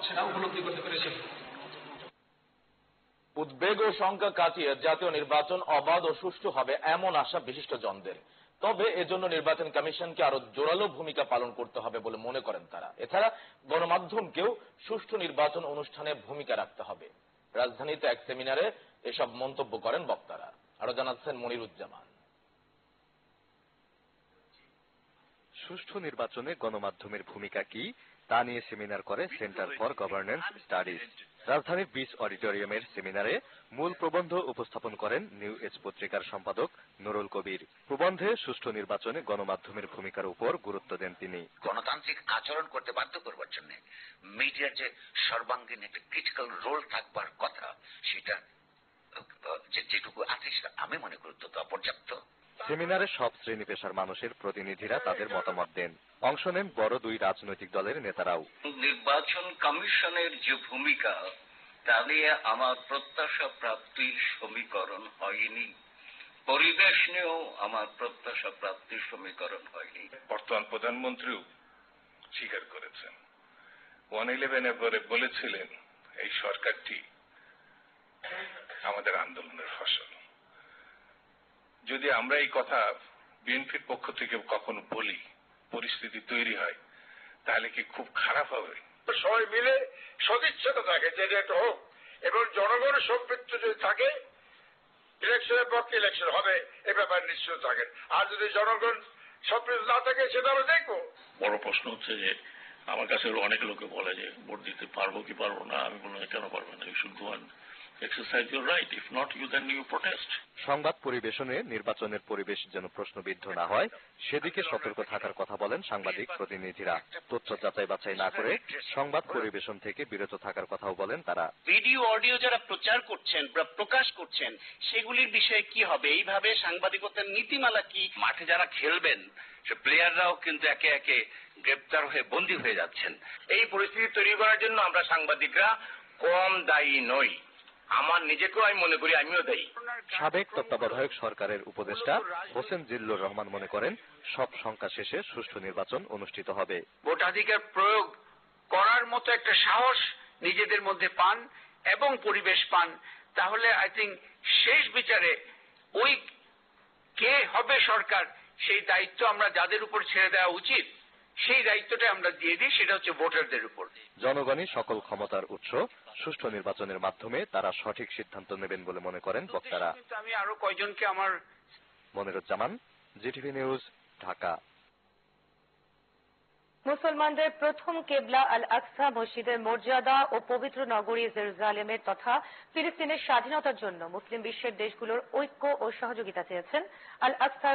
সেটা উপলব্ধি করতে পেরেছেন। উদ্বেগ ও শঙ্কা কাটিয়ে জাতীয় নির্বাচন অবাধ ও সুষ্ঠু হবে এমন আশা বিশিষ্ট জনদের। তবে এজন্য নির্বাচন কমিশনকে আরো জোরালো ভূমিকা পালন করতে হবে বলে মনে করেন তারা। এছাড়া গণমাধ্যমকেও সুষ্ঠু নির্বাচন অনুষ্ঠানে ভূমিকা রাখতে হবে। রাজধানীতে এক সেমিনারে এসব মন্তব্য করেন বক্তারা। আরো জানাচ্ছেন মনিরুজ্জামান। সুষ্ঠু নির্বাচনে গণমাধ্যমের ভূমিকা কি তা নিয়ে সেমিনার করে সেন্টার ফর গভর্নেন্স স্টাডিজ। রাজধানীর বিচ অডিটোরিয়ামের সেমিনারে মূল প্রবন্ধ উপস্থাপন করেন নিউ এজ পত্রিকার সম্পাদক নুরুল কবির। প্রবন্ধে সুষ্ঠু নির্বাচনে গণমাধ্যমের ভূমিকার উপর গুরুত্ব দেন তিনি। গণতান্ত্রিক আচরণ করতে বাধ্য করবার জন্য মিডিয়ার যে সর্বাঙ্গীন একটা ক্রিটিক্যাল রোল থাকবার কথা, সেটা যেটুকু আছে সেটা আমি মনে করি অত্যন্ত অপর্যাপ্ত। সেমিনারে সব শ্রেণী পেশার মানুষের প্রতিনিধিরা তাদের মতামত দেন। অংশ নেন বড় দুই রাজনৈতিক দলের নেতারাও। নির্বাচন কমিশনের যে ভূমিকা তা নিয়ে আমার প্রত্যাশা প্রাপ্তির সমীকরণ হয়নি, পরিবেশ নিয়েও আমার প্রত্যাশা প্রাপ্তির সমীকরণ হয়নি। বর্তমান প্রধানমন্ত্রীও স্বীকার করেছেন, 111-এর পরে বলেছিলেন এই সরকারটি আমাদের আন্দোলনের ফসল। যদি আমরা এই কথা বিএনপির পক্ষ থেকে কখনো বলি, পরিস্থিতি তৈরি হয়, তাহলে কি খুব খারাপ হবে? সবাই মিলে সদিচ্ছাটা থাকে যে এটা হোক, এবং জনগণের সম্পৃক্ত যদি থাকে, ইলেকশনের পক্ষে ইলেকশন হবে এ ব্যাপারে নিশ্চিত থাকেন। আর যদি জনগণ সম্পৃক্ত না থাকে সেটা আমরা দেখবো। বড় প্রশ্ন হচ্ছে যে আমার কাছে অনেক লোকে বলে যে ভোট দিতে পারবো কি পারবো না। আমি বললাম কেন পারবেন না, you should go and exercise your right. If not, then you protest. সংবাদ পরিবেশনে নির্বাচনের পরিবেশ যেন প্রশ্নবিদ্ধ না হয় সেদিকে সতর্ক থাকার কথা বলেন সাংবাদিক প্রতিনিধিরা। তথ্য যাচাই বাছাই না করে সংবাদ পরিবেশন থেকে বিরত থাকার কথাও বলেন তারা। ভিডিও অডিও যারা প্রচার করছেন বা প্রকাশ করছেন সেগুলির বিষয়ে কি হবে, এইভাবে সাংবাদিকতার নীতিমালা কি? মাঠে যারা খেলবেন সে প্লেয়াররাও কিন্তু একে একে গ্রেপ্তার হয়ে বন্দী হয়ে যাচ্ছেন। এই পরিস্থিতি তৈরি করার জন্য আমরা সাংবাদিকরা কম দায়ী নই। আমার নিজেকেও আমি মনে করি আমিও দায়ী। সাবেক তত্ত্বাবধায়ক সরকারের উপদেষ্টা হোসেন জিল্লুর রহমান মনে করেন সব শঙ্কা শেষে সুষ্ঠু নির্বাচন অনুষ্ঠিত হবে। ভোটাধিকার প্রয়োগ করার মতো একটা সাহস নিজেদের মধ্যে পান এবং পরিবেশ পান, তাহলে আই থিঙ্ক শেষ বিচারে ওই কে হবে সরকার সেই দায়িত্ব আমরা যাদের উপর ছেড়ে দেওয়া উচিত সেই দায়িত্বটা আমরা দিয়ে দিই, সেটা হচ্ছে ভোটারদের উপর। জনগণই সকল ক্ষমতার উৎস। সুষ্ঠু নির্বাচনের মাধ্যমে তারা সঠিক সিদ্ধান্ত নেবেন বলে মনে করেন বক্তারা। আমি আরো কয়জনকে আমার মনিরুজ্জামান, জিটিভি নিউজ, ঢাকা। মুসলমানদের প্রথম কেবলা আল আকসা মসজিদের মর্যাদা ও পবিত্র নগরী জেরুজালেমের তথা ফিলিস্তিনের স্বাধীনতার জন্য মুসলিম বিশ্বের দেশগুলোর ঐক্য ও সহযোগিতা চেয়েছেন আল আকসা